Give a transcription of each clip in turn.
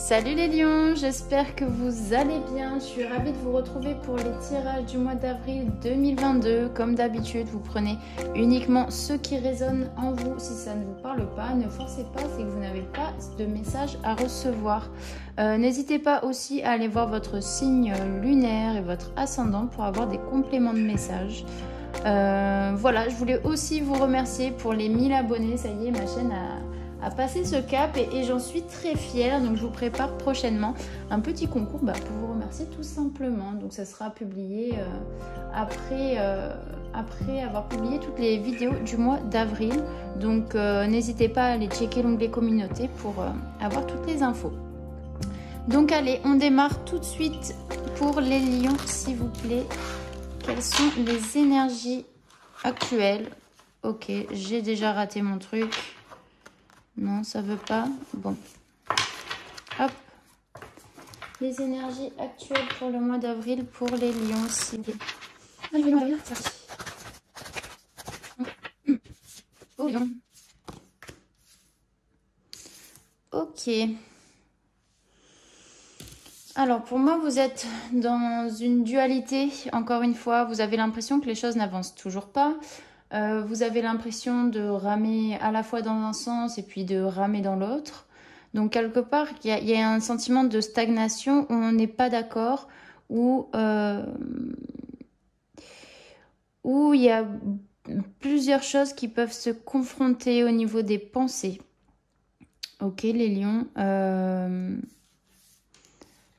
Salut les lions, j'espère que vous allez bien. Je suis ravie de vous retrouver pour les tirages du mois d'avril 2022. Comme d'habitude, vous prenez uniquement ceux qui résonnent en vous. Si ça ne vous parle pas, ne forcez pas, c'est que vous n'avez pas de message à recevoir. N'hésitez pas aussi à aller voir votre signe lunaire et votre ascendant pour avoir des compléments de messages. Voilà, je voulais aussi vous remercier pour les 1000 abonnés. Ça y est, ma chaîne a passé ce cap et j'en suis très fière. Donc je vous prépare prochainement un petit concours pour vous remercier tout simplement. Donc ça sera publié après avoir publié toutes les vidéos du mois d'avril. Donc n'hésitez pas à aller checker l'onglet communauté pour avoir toutes les infos. Donc allez, on démarre tout de suite pour les lions, s'il vous plaît. Quelles sont les énergies actuelles? Ok, j'ai déjà raté mon truc. Non, ça veut pas. Bon. Hop. Les énergies actuelles pour le mois d'avril pour les lions. Allez, on va bien. C'est parti. Oh, lion. Ok. Alors, pour moi, vous êtes dans une dualité. Encore une fois, vous avez l'impression que les choses n'avancent toujours pas. Vous avez l'impression de ramer à la fois dans un sens et puis de ramer dans l'autre. Donc quelque part, il y a un sentiment de stagnation où on n'est pas d'accord, où il y a plusieurs choses qui peuvent se confronter au niveau des pensées. Ok, les lions.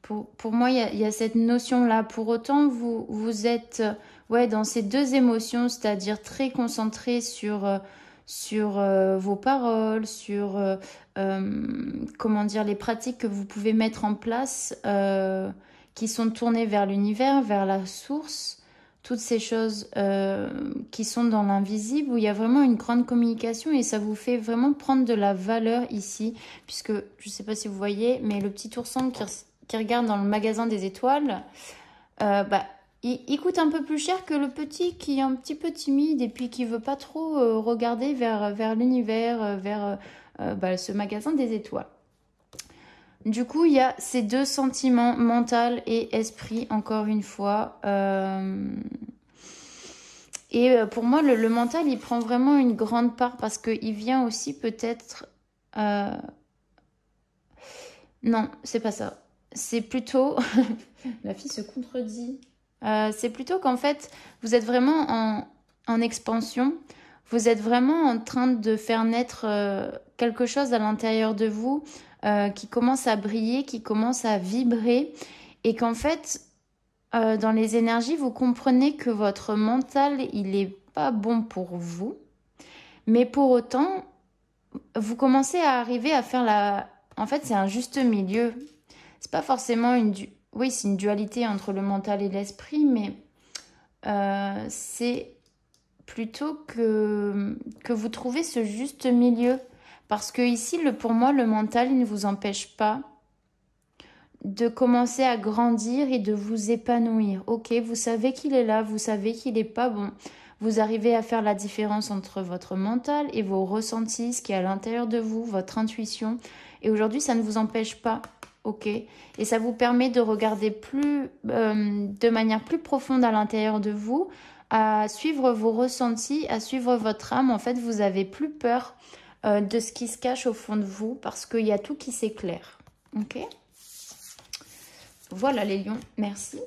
Pour moi, il y a cette notion-là. Pour autant, vous êtes dans ces deux émotions, c'est-à-dire très concentré sur vos paroles, sur comment dire, les pratiques que vous pouvez mettre en place qui sont tournées vers l'univers, vers la source, toutes ces choses qui sont dans l'invisible, où il y a vraiment une grande communication et ça vous fait vraiment prendre de la valeur ici, puisque je ne sais pas si vous voyez, mais le petit ourson qui regarde dans le magasin des étoiles, il coûte un peu plus cher que le petit qui est un petit peu timide et puis qui veut pas trop regarder vers l'univers, vers ce magasin des étoiles. Du coup, il y a ces deux sentiments, mental et esprit, encore une fois. Pour moi, le mental, il prend vraiment une grande part parce qu'il vient aussi peut-être... Non, c'est pas ça. C'est plutôt... La fille se contredit. C'est plutôt qu'en fait, vous êtes vraiment en expansion. Vous êtes vraiment en train de faire naître quelque chose à l'intérieur de vous qui commence à briller, qui commence à vibrer. Et qu'en fait, dans les énergies, vous comprenez que votre mental, il n'est pas bon pour vous. Mais pour autant, vous commencez à arriver à faire la... En fait, c'est un juste milieu. C'est pas forcément une... Oui, c'est une dualité entre le mental et l'esprit, mais c'est plutôt que vous trouvez ce juste milieu. Parce que ici, pour moi, le mental, il ne vous empêche pas de commencer à grandir et de vous épanouir. Ok, vous savez qu'il est là, vous savez qu'il n'est pas bon. Vous arrivez à faire la différence entre votre mental et vos ressentis, ce qui est à l'intérieur de vous, votre intuition. Et aujourd'hui, ça ne vous empêche pas. Ok, et ça vous permet de regarder de manière plus profonde à l'intérieur de vous, à suivre vos ressentis, à suivre votre âme. En fait, vous n'avez plus peur de ce qui se cache au fond de vous parce qu'il y a tout qui s'éclaire. Ok, voilà les lions, merci.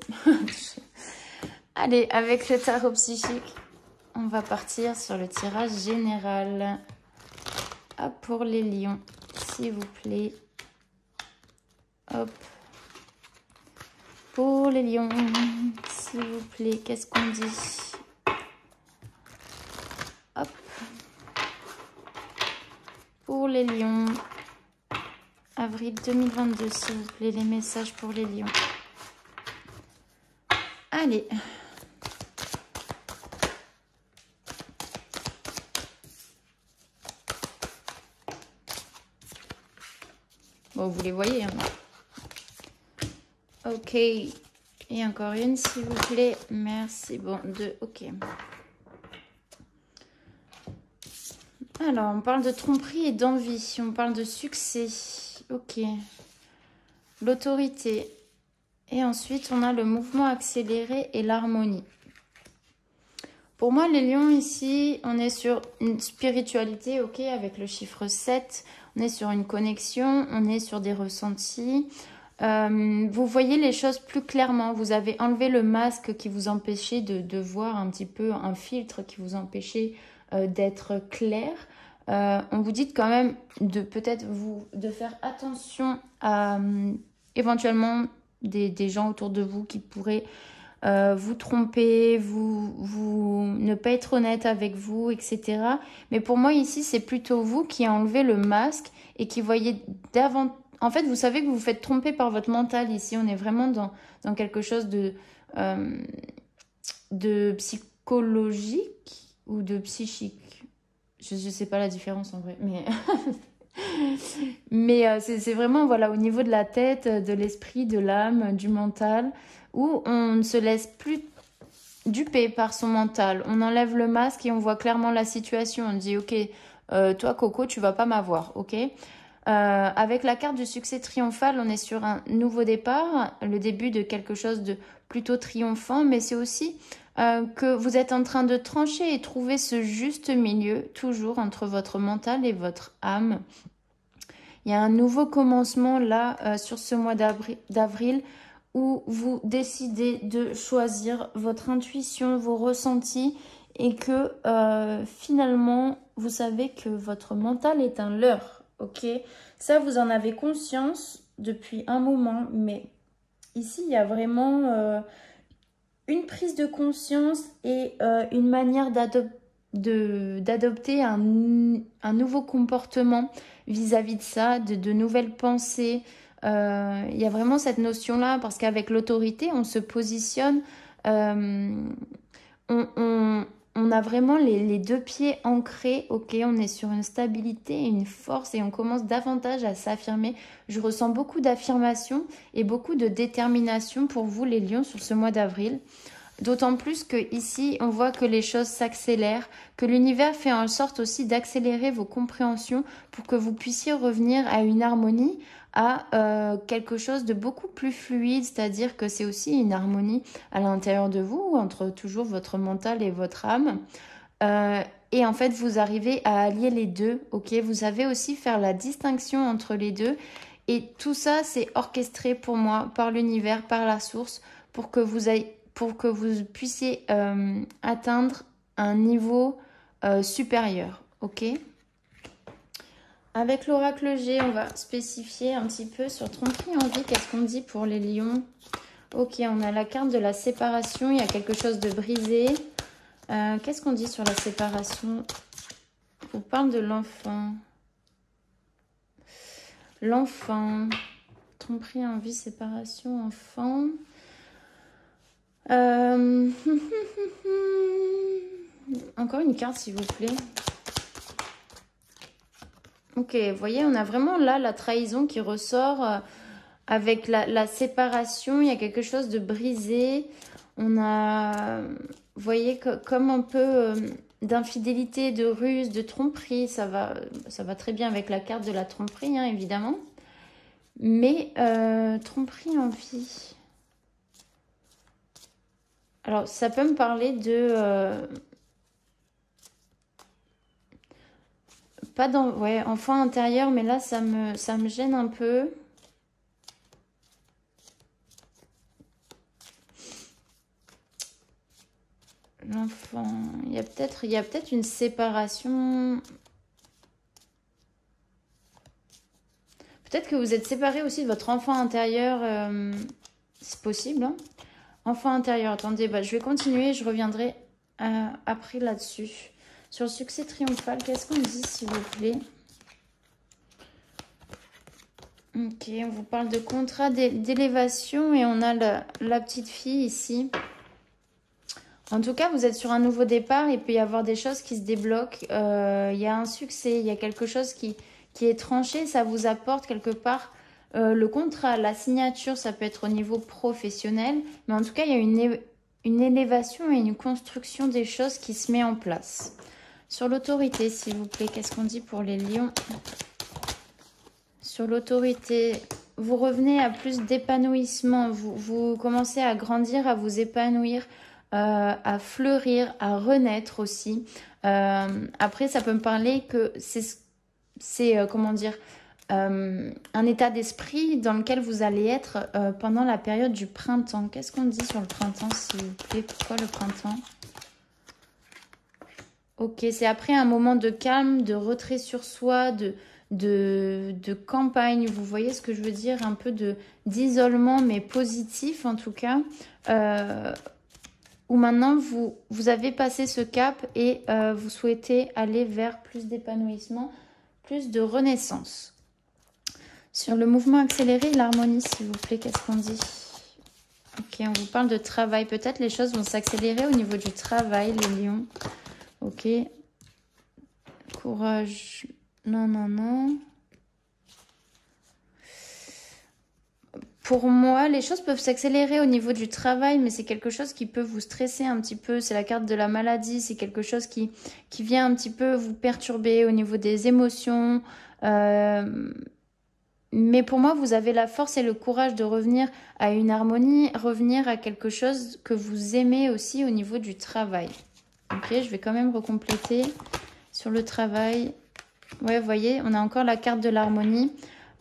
Allez, avec le tarot psychique, on va partir sur le tirage général. Hop, pour les lions, s'il vous plaît. Hop. Pour les lions, s'il vous plaît, qu'est-ce qu'on dit? Hop. Pour les lions, avril 2022, s'il vous plaît, les messages pour les lions. Allez. Bon, vous les voyez, hein. Ok. Et encore une, s'il vous plaît. Merci. Bon, deux. Ok. Alors, on parle de tromperie et d'envie. On parle de succès. Ok. l'autorité. Et ensuite, on a le mouvement accéléré et l'harmonie. Pour moi, les lions, ici, on est sur une spiritualité, ok, avec le chiffre 7. On est sur une connexion, on est sur des ressentis. Vous voyez les choses plus clairement. Vous avez enlevé le masque qui vous empêchait de voir un petit peu, un filtre qui vous empêchait d'être clair. On vous dit quand même de peut-être de faire attention à éventuellement des gens autour de vous qui pourraient vous tromper, ne pas être honnête avec vous, etc. Mais pour moi ici, c'est plutôt vous qui enlevez le masque et qui voyez davantage. En fait, vous savez que vous vous faites tromper par votre mental ici. On est vraiment dans quelque chose de psychologique ou de psychique. Je ne sais pas la différence en vrai, mais c'est vraiment voilà, au niveau de la tête, de l'esprit, de l'âme, du mental, où on ne se laisse plus duper par son mental. On enlève le masque et on voit clairement la situation. On dit, ok, toi Coco, tu vas pas m'avoir, ok. Avec la carte du succès triomphal, on est sur un nouveau départ, le début de quelque chose de plutôt triomphant, mais c'est aussi que vous êtes en train de trancher et trouver ce juste milieu, toujours entre votre mental et votre âme. Il y a un nouveau commencement là, sur ce mois d'avril, où vous décidez de choisir votre intuition, vos ressentis, et que finalement, vous savez que votre mental est un leurre. Ok, ça vous en avez conscience depuis un moment, mais ici il y a vraiment une prise de conscience et une manière d'adopter un nouveau comportement vis-à-vis de ça, de nouvelles pensées. Il y a vraiment cette notion-là parce qu'avec l'autorité, on se positionne, on a vraiment les deux pieds ancrés, ok, on est sur une stabilité et une force et on commence davantage à s'affirmer. Je ressens beaucoup d'affirmation et beaucoup de détermination pour vous les lions sur ce mois d'avril. D'autant plus que ici, on voit que les choses s'accélèrent, que l'univers fait en sorte aussi d'accélérer vos compréhensions pour que vous puissiez revenir à une harmonie, à quelque chose de beaucoup plus fluide, c'est-à-dire que c'est aussi une harmonie à l'intérieur de vous, entre toujours votre mental et votre âme. Et en fait, vous arrivez à allier les deux, ok? Vous savez aussi faire la distinction entre les deux. Et tout ça, c'est orchestré pour moi par l'univers, par la source, pour que vous puissiez atteindre un niveau supérieur, ok? Avec l'oracle G, on va spécifier un petit peu sur tromperie en vie. Qu'est-ce qu'on dit pour les lions? Ok, on a la carte de la séparation. Il y a quelque chose de brisé. Qu'est-ce qu'on dit sur la séparation? On parle de l'enfant. L'enfant. Tromperie en vie, séparation, enfant. Encore une carte, s'il vous plaît. Ok, vous voyez, on a vraiment là la trahison qui ressort avec la séparation. Il y a quelque chose de brisé. On a, vous voyez, comme un peu d'infidélité, de ruse, de tromperie. Ça va très bien avec la carte de la tromperie, hein, évidemment. Mais tromperie en vie. Alors, ça peut me parler de... pas dans... Ouais, enfant intérieur, mais là, ça me gêne un peu. L'enfant... Il y a peut-être une séparation... Peut-être que vous êtes séparés aussi de votre enfant intérieur. C'est possible, hein. Enfant intérieur, attendez, je vais continuer, je reviendrai après là-dessus. Sur le succès triomphal, qu'est-ce qu'on dit, s'il vous plaît? Ok, on vous parle de contrat d'élévation et on a la petite fille ici. En tout cas, vous êtes sur un nouveau départ, il peut y avoir des choses qui se débloquent. Il y a un succès, il y a quelque chose qui est tranché, ça vous apporte quelque part... le contrat, la signature, ça peut être au niveau professionnel. Mais en tout cas, il y a une élévation et une construction des choses qui se met en place. Sur l'autorité, s'il vous plaît, qu'est-ce qu'on dit pour les lions? Sur l'autorité, vous revenez à plus d'épanouissement. Vous commencez à grandir, à vous épanouir, à fleurir, à renaître aussi. Après, ça peut me parler que c'est comment dire, un état d'esprit dans lequel vous allez être pendant la période du printemps. Qu'est-ce qu'on dit sur le printemps, s'il vous plaît? Pourquoi le printemps? Ok, c'est après un moment de calme, de retrait sur soi, de campagne. Vous voyez ce que je veux dire? Un peu d'isolement, mais positif en tout cas. Où maintenant vous avez passé ce cap et vous souhaitez aller vers plus d'épanouissement, plus de renaissance. Sur le mouvement accéléré et l'harmonie, s'il vous plaît, qu'est-ce qu'on dit? Ok, on vous parle de travail. Peut-être les choses vont s'accélérer au niveau du travail, les lions. Ok. Courage. Non, non, non. Pour moi, les choses peuvent s'accélérer au niveau du travail, mais c'est quelque chose qui peut vous stresser un petit peu. C'est la carte de la maladie, c'est quelque chose qui vient un petit peu vous perturber au niveau des émotions. Mais pour moi, vous avez la force et le courage de revenir à une harmonie, revenir à quelque chose que vous aimez aussi au niveau du travail. Ok, je vais quand même recompléter sur le travail. Ouais, vous voyez, on a encore la carte de l'harmonie.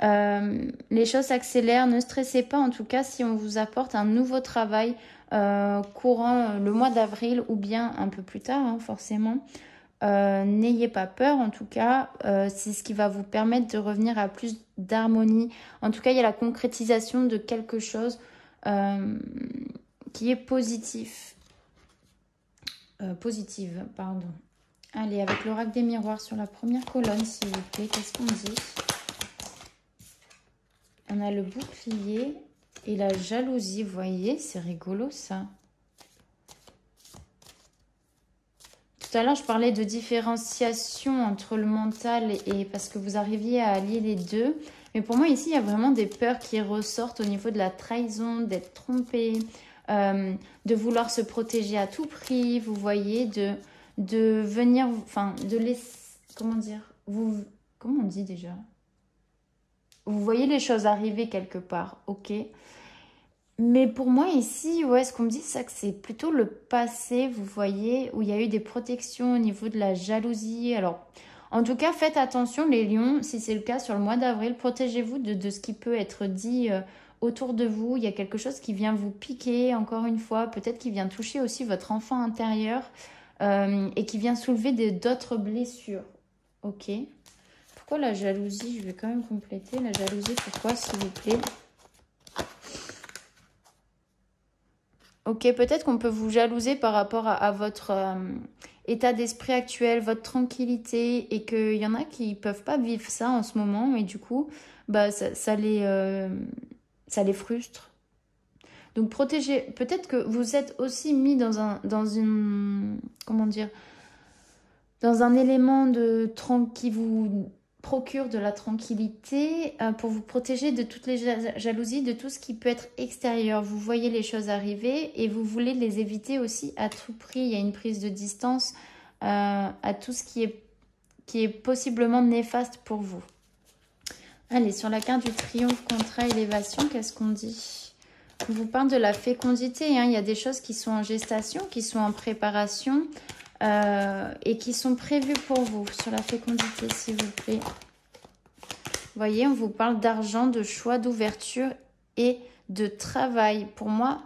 Les choses s'accélèrent, ne stressez pas en tout cas si on vous apporte un nouveau travail courant le mois d'avril ou bien un peu plus tard, hein, forcément. N'ayez pas peur en tout cas, c'est ce qui va vous permettre de revenir à plus d'harmonie. En tout cas, il y a la concrétisation de quelque chose qui est positif. Positive, pardon. Allez, avec l'oracle des miroirs sur la première colonne, s'il vous plaît, qu'est-ce qu'on dit? On a le bouclier et la jalousie, vous voyez, c'est rigolo ça. Tout à l'heure, je parlais de différenciation entre le mental et parce que vous arriviez à allier les deux. Mais pour moi, ici, il y a vraiment des peurs qui ressortent au niveau de la trahison, d'être trompé, de vouloir se protéger à tout prix, vous voyez, de venir, enfin, de laisser, comment dire, comment on dit déjà? Vous voyez les choses arriver quelque part, ok? Mais pour moi ici, ouais, ce qu'on me dit, c'est que c'est plutôt le passé, vous voyez, où il y a eu des protections au niveau de la jalousie. Alors, en tout cas, faites attention les lions, si c'est le cas sur le mois d'avril, protégez-vous de ce qui peut être dit autour de vous. Il y a quelque chose qui vient vous piquer, encore une fois, peut-être qui vient toucher aussi votre enfant intérieur et qui vient soulever d'autres blessures, ok? Pourquoi la jalousie? Je vais quand même compléter. La jalousie, pourquoi, s'il vous plaît? Ok, peut-être qu'on peut vous jalouser par rapport à votre état d'esprit actuel, votre tranquillité, et qu'il y en a qui ne peuvent pas vivre ça en ce moment, et du coup, bah, ça les frustre. Donc, protégez. Peut-être que vous êtes aussi mis comment dire, dans un élément qui vous procure de la tranquillité pour vous protéger de toutes les jalousies, de tout ce qui peut être extérieur. Vous voyez les choses arriver et vous voulez les éviter aussi à tout prix. Il y a une prise de distance à tout ce qui est possiblement néfaste pour vous. Allez, sur la carte du triomphe, contrat, élévation, qu'est-ce qu'on dit? On vous parle de la fécondité, hein. Il y a des choses qui sont en gestation, qui sont en préparation et qui sont prévues pour vous. Sur la fécondité, s'il vous plaît. Vous voyez, on vous parle d'argent, de choix, d'ouverture et de travail. Pour moi,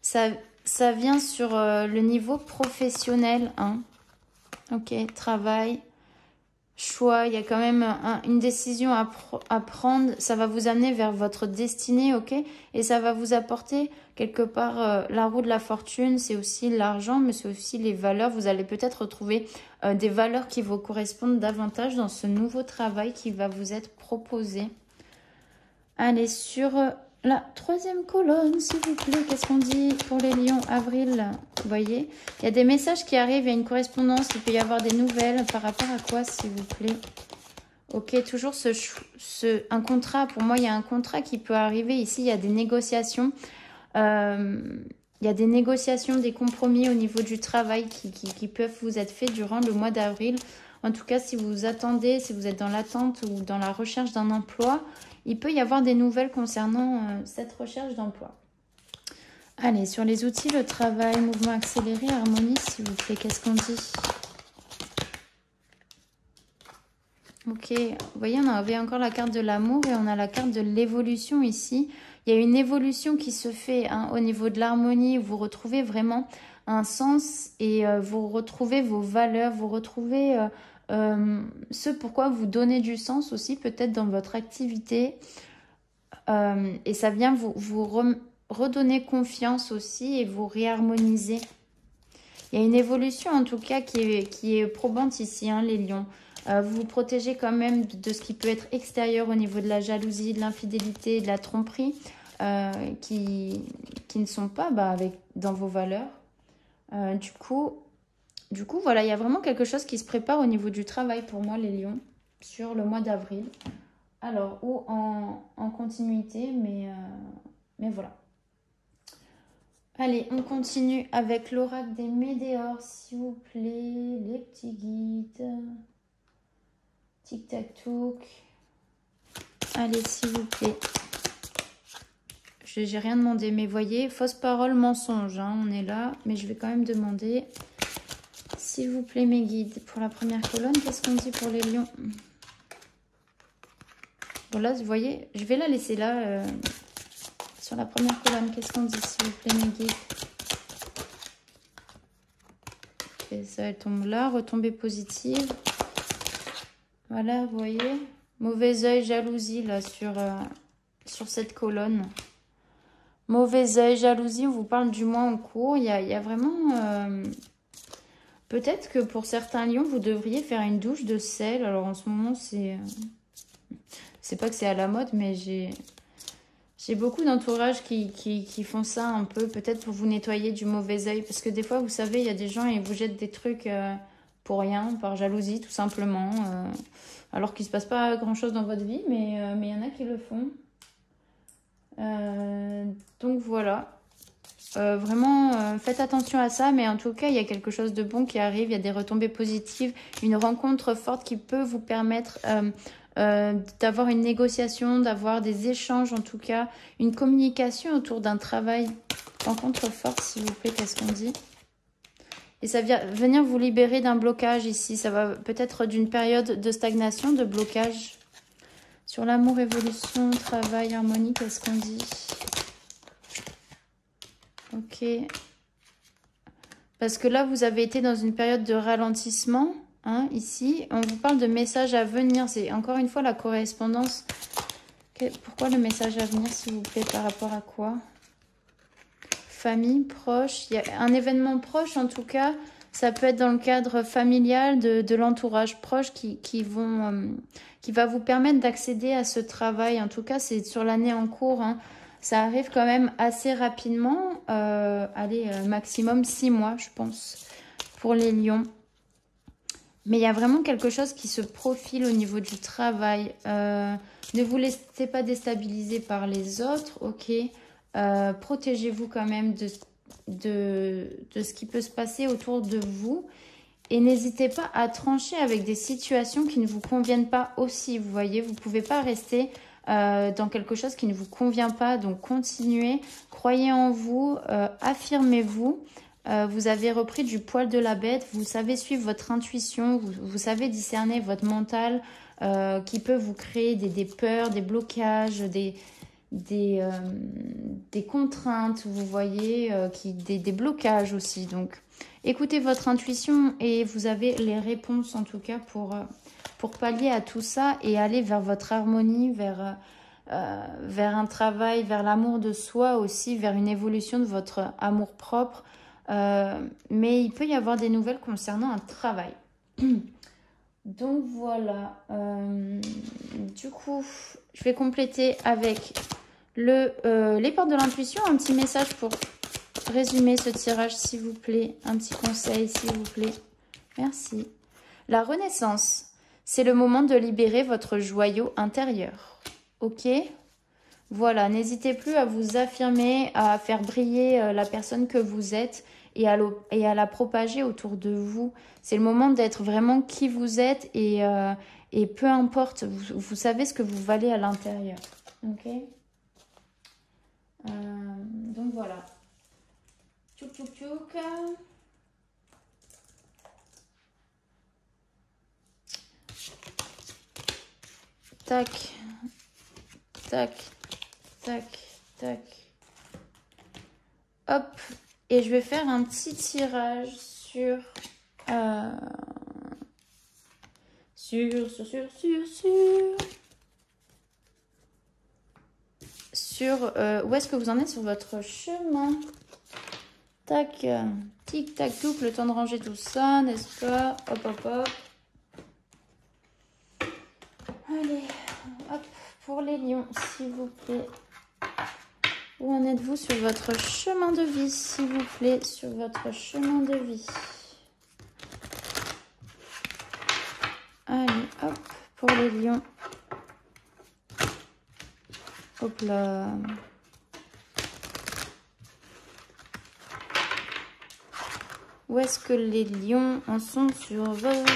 ça vient sur le niveau professionnel, hein. Ok, travail, choix, il y a quand même une décision à prendre. Ça va vous amener vers votre destinée, ok? Et ça va vous apporter quelque part la roue de la fortune. C'est aussi l'argent, mais c'est aussi les valeurs. Vous allez peut-être retrouver des valeurs qui vous correspondent davantage dans ce nouveau travail qui va vous être proposé. Allez, sur la troisième colonne, s'il vous plaît, qu'est-ce qu'on dit pour les lions, avril? Vous voyez, il y a des messages qui arrivent, il y a une correspondance, il peut y avoir des nouvelles. Par rapport à quoi, s'il vous plaît? Ok, toujours un contrat. Pour moi, il y a un contrat qui peut arriver. Ici, il y a des négociations. Il y a des négociations, des compromis au niveau du travail qui peuvent vous être faits durant le mois d'avril. En tout cas, si vous attendez, si vous êtes dans l'attente ou dans la recherche d'un emploi, il peut y avoir des nouvelles concernant cette recherche d'emploi. Allez, sur les outils, le travail, mouvement accéléré, harmonie, s'il vous plaît, qu'est-ce qu'on dit? Ok, vous voyez, on avait encore la carte de l'amour et on a la carte de l'évolution ici. Il y a une évolution qui se fait hein, au niveau de l'harmonie, où vous retrouvez vraiment un sens et vous retrouvez vos valeurs, vous retrouvez ce pourquoi vous donnez du sens aussi, peut-être dans votre activité. Et ça vient vous redonner confiance aussi et vous réharmoniser. Il y a une évolution en tout cas qui est probante ici, hein, les lions. Vous vous protégez quand même de ce qui peut être extérieur au niveau de la jalousie, de l'infidélité, de la tromperie, qui ne sont pas dans vos valeurs. Du coup, voilà, il y a vraiment quelque chose qui se prépare au niveau du travail pour moi, les lions, sur le mois d'avril. Alors, ou en continuité, mais voilà. Allez, on continue avec l'oracle des météores, s'il vous plaît, les petits guides. Tic-tac-touc. Allez, s'il vous plaît. Je n'ai rien demandé, mais voyez, fausse parole, mensonge. Hein, on est là, mais je vais quand même demander. S'il vous plaît, mes guides. Pour la première colonne, qu'est-ce qu'on dit pour les lions? Bon, là, vous voyez, je vais la laisser là. Sur la première colonne, qu'est-ce qu'on dit, s'il vous plaît, mes guides? Ok, ça, elle tombe là. Retombée positive. Voilà, vous voyez. Mauvais œil, jalousie, là, sur cette colonne. Mauvais œil, jalousie, on vous parle du mois en cours. Il y a vraiment... peut-être que pour certains lions, vous devriez faire une douche de sel. Alors, en ce moment, c'est pas que c'est à la mode, mais j'ai beaucoup d'entourage qui font ça un peu, peut-être pour vous nettoyer du mauvais œil. Parce que des fois, vous savez, il y a des gens, ils vous jettent des trucs pour rien, par jalousie, tout simplement. Alors qu'il ne se passe pas grand-chose dans votre vie, mais il y en a qui le font. Donc voilà. Vraiment, faites attention à ça. Mais en tout cas, il y a quelque chose de bon qui arrive. Il y a des retombées positives. Une rencontre forte qui peut vous permettre... d'avoir une négociation, d'avoir des échanges en tout cas, une communication autour d'un travail. Rencontre forte, s'il vous plaît, qu'est-ce qu'on dit? Et ça vient venir vous libérer d'un blocage ici. Ça va peut-être d'une période de stagnation, de blocage. Sur l'amour, évolution, travail, harmonie, qu'est-ce qu'on dit? Ok. Parce que là, vous avez été dans une période de ralentissement. Hein, ici, on vous parle de messages à venir. C'est encore une fois la correspondance. Pourquoi le message à venir, s'il vous plaît? Par rapport à quoi? Famille, proche. Il y a un événement proche, en tout cas. Ça peut être dans le cadre familial de l'entourage proche qui va vous permettre d'accéder à ce travail. En tout cas, c'est sur l'année en cours. Hein. Ça arrive quand même assez rapidement. Allez, maximum 6 mois, je pense, pour les lions. Mais il y a vraiment quelque chose qui se profile au niveau du travail. Ne vous laissez pas déstabiliser par les autres, ok. Protégez-vous quand même de ce qui peut se passer autour de vous. Et n'hésitez pas à trancher avec des situations qui ne vous conviennent pas aussi. Vous voyez, vous ne pouvez pas rester dans quelque chose qui ne vous convient pas. Donc, continuez, croyez en vous, affirmez-vous. Vous avez repris du poil de la bête, vous savez suivre votre intuition, vous savez discerner votre mental qui peut vous créer des peurs, des blocages, des contraintes, vous voyez, des blocages aussi. Donc, écoutez votre intuition et vous avez les réponses en tout cas pour pallier à tout ça et aller vers votre harmonie, vers un travail, vers l'amour de soi aussi, vers une évolution de votre amour propre. Mais il peut y avoir des nouvelles concernant un travail. Donc voilà. Du coup, je vais compléter avec les portes de l'intuition. Un petit message pour résumer ce tirage, s'il vous plaît. Un petit conseil, s'il vous plaît. Merci. La renaissance, c'est le moment de libérer votre joyau intérieur. Ok ? Voilà, n'hésitez plus à vous affirmer, à faire briller la personne que vous êtes et à la propager autour de vous. C'est le moment d'être vraiment qui vous êtes et peu importe, vous savez ce que vous valez à l'intérieur. Ok. Donc voilà. Tchouk tchouk tchouk. Tac, tac, tac, tac. Hop. Et je vais faire un petit tirage sur où est-ce que vous en êtes sur votre chemin. Tac, tic tac touc, le temps de ranger tout ça, n'est-ce pas? Hop hop hop. Allez, hop, pour les lions, s'il vous plaît. Où en êtes-vous sur votre chemin de vie, s'il vous plaît, sur votre chemin de vie. Allez, hop, pour les lions. Hop là. Où est-ce que les lions en sont sur leur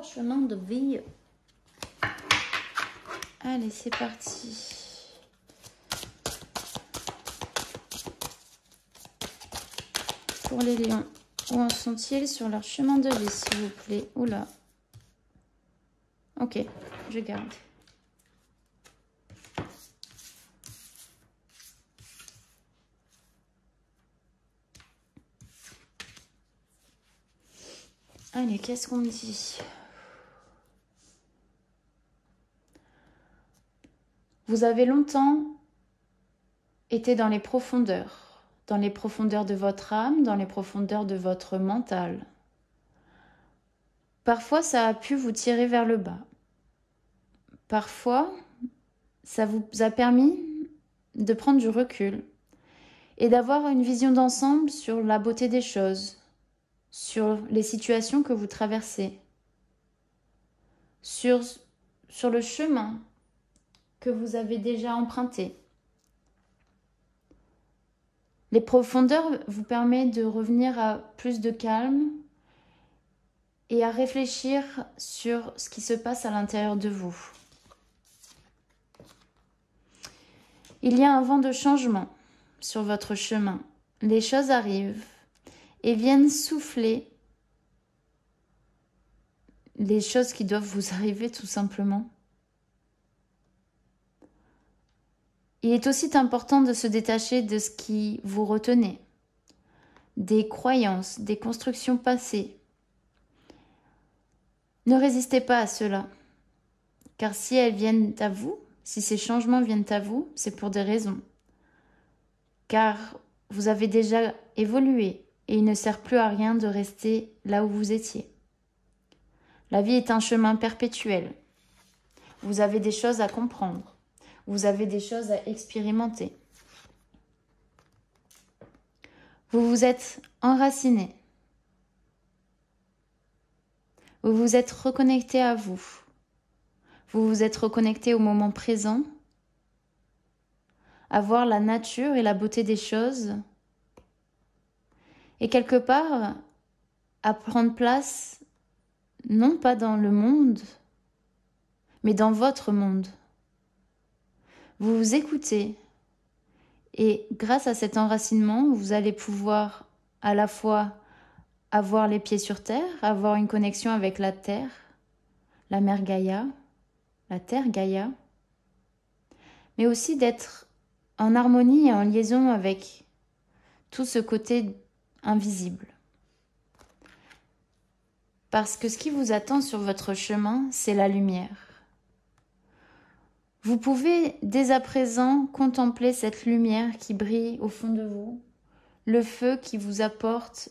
chemin de vie? Allez, c'est parti. Pour les lions, où en sont-ils sur leur chemin de vie, s'il vous plaît? Oula. Ok, je garde. Allez, qu'est-ce qu'on me dit? Vous avez longtemps été dans les profondeurs de votre âme, dans les profondeurs de votre mental. Parfois, ça a pu vous tirer vers le bas. Parfois, ça vous a permis de prendre du recul et d'avoir une vision d'ensemble sur la beauté des choses, sur les situations que vous traversez, sur le chemin que vous avez déjà emprunté. Les profondeurs vous permettent de revenir à plus de calme et à réfléchir sur ce qui se passe à l'intérieur de vous. Il y a un vent de changement sur votre chemin. Les choses arrivent et viennent souffler les choses qui doivent vous arriver tout simplement. Il est aussi important de se détacher de ce qui vous retenait, des croyances, des constructions passées. Ne résistez pas à cela, car si elles viennent à vous, si ces changements viennent à vous, c'est pour des raisons. Car vous avez déjà évolué et il ne sert plus à rien de rester là où vous étiez. La vie est un chemin perpétuel. Vous avez des choses à comprendre. Vous avez des choses à expérimenter. Vous vous êtes enraciné. Vous vous êtes reconnecté à vous. Vous vous êtes reconnecté au moment présent, à voir la nature et la beauté des choses. Et quelque part, à prendre place, non pas dans le monde, mais dans votre monde. Vous vous écoutez et grâce à cet enracinement, vous allez pouvoir à la fois avoir les pieds sur terre, avoir une connexion avec la terre, la mère Gaïa, la terre Gaïa, mais aussi d'être en harmonie et en liaison avec tout ce côté invisible. Parce que ce qui vous attend sur votre chemin, c'est la lumière. Vous pouvez dès à présent contempler cette lumière qui brille au fond de vous, le feu qui vous apporte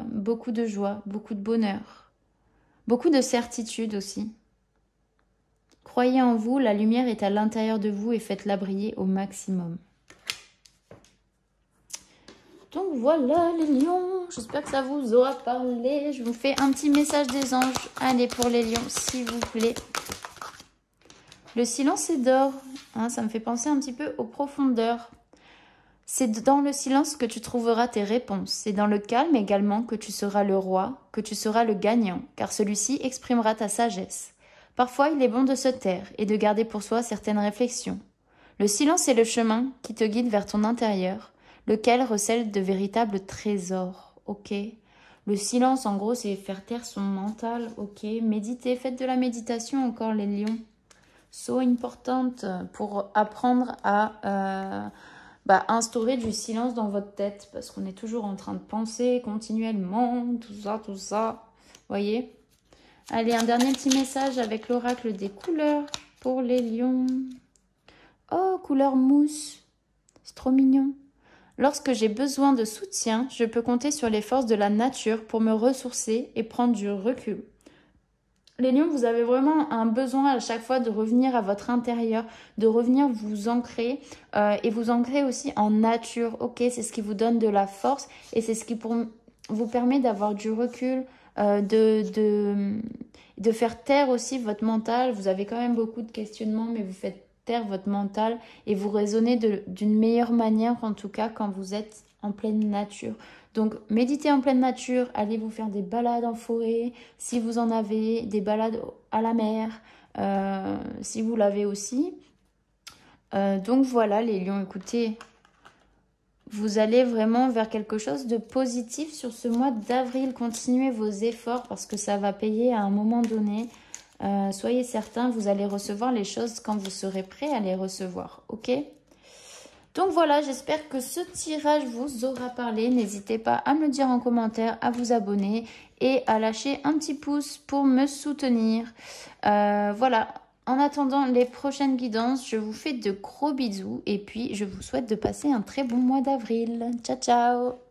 beaucoup de joie, beaucoup de bonheur, beaucoup de certitude aussi. Croyez en vous, la lumière est à l'intérieur de vous et faites-la briller au maximum. Donc voilà les lions, j'espère que ça vous aura parlé. Je vous fais un petit message des anges. Allez pour les lions, s'il vous plaît. Le silence est d'or, hein, ça me fait penser un petit peu aux profondeurs. C'est dans le silence que tu trouveras tes réponses. C'est dans le calme également que tu seras le roi, que tu seras le gagnant, car celui-ci exprimera ta sagesse. Parfois, il est bon de se taire et de garder pour soi certaines réflexions. Le silence est le chemin qui te guide vers ton intérieur, lequel recèle de véritables trésors. Ok. Le silence, en gros, c'est faire taire son mental. Ok. Méditer, faites de la méditation encore, les lions. So importante pour apprendre à instaurer du silence dans votre tête, parce qu'on est toujours en train de penser continuellement, tout ça. Voyez? Allez, un dernier petit message avec l'oracle des couleurs pour les lions. Oh, couleur mousse. C'est trop mignon. Lorsque j'ai besoin de soutien, je peux compter sur les forces de la nature pour me ressourcer et prendre du recul. Les lions, vous avez vraiment un besoin à chaque fois de revenir à votre intérieur, de revenir vous ancrer et vous ancrer aussi en nature. Ok, c'est ce qui vous donne de la force et c'est ce qui vous permet d'avoir du recul, de faire taire aussi votre mental. Vous avez quand même beaucoup de questionnements, mais vous faites taire votre mental et vous raisonnez d'une meilleure manière, en tout cas quand vous êtes en pleine nature. Donc, méditez en pleine nature, allez vous faire des balades en forêt, si vous en avez, des balades à la mer, si vous l'avez aussi. Donc voilà les lions, écoutez, vous allez vraiment vers quelque chose de positif sur ce mois d'avril. Continuez vos efforts parce que ça va payer à un moment donné. Soyez certains, vous allez recevoir les choses quand vous serez prêt à les recevoir, ok ? Donc voilà, j'espère que ce tirage vous aura parlé. N'hésitez pas à me le dire en commentaire, à vous abonner et à lâcher un petit pouce pour me soutenir. Voilà, en attendant les prochaines guidances, je vous fais de gros bisous et puis je vous souhaite de passer un très bon mois d'avril. Ciao, ciao!